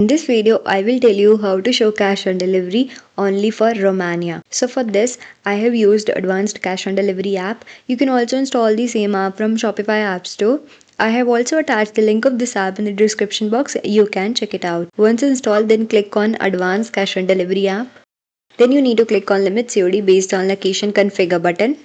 In this video, I will tell you how to show cash on delivery only for Romania. So for this, I have used advanced cash on delivery app. You can also install the same app from Shopify App Store. I have also attached the link of this app in the description box. You can check it out. Once installed, then click on Advanced Cash on Delivery app. Then you need to click on Limit COD based on location configure button.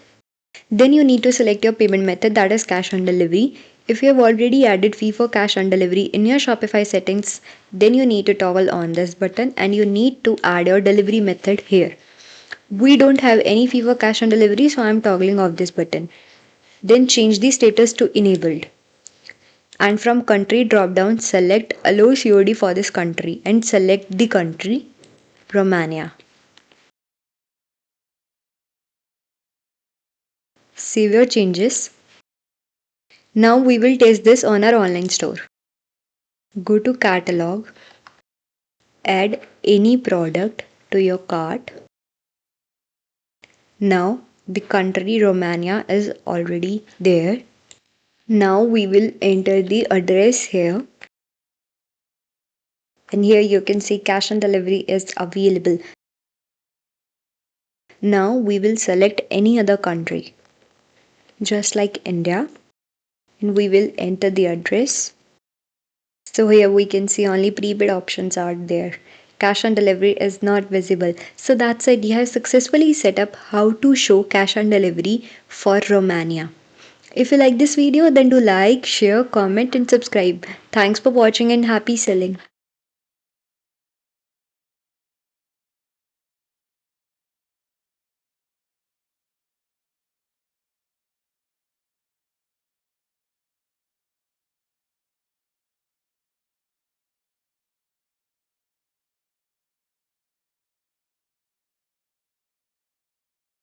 Then you need to select your payment method, that is cash on delivery. If you have already added fee for cash on delivery in your Shopify settings, then you need to toggle on this button and you need to add your delivery method here. We don't have any fee for cash on delivery, so I am toggling off this button. Then change the status to enabled. And from country drop down, select allow COD for this country and select the country Romania. Save your changes. Now we will test this on our online store. Go to catalog, add any product to your cart. Now the country Romania is already there. Now we will enter the address here. And here you can see cash on delivery is available. Now we will select any other country, just like India, and we will enter the address. So here we can see only prepaid options are there. Cash on delivery is not visible. So that's it. You have successfully set up how to show cash on delivery for Romania. If you like this video, then do like, share, comment and subscribe. Thanks for watching and happy selling.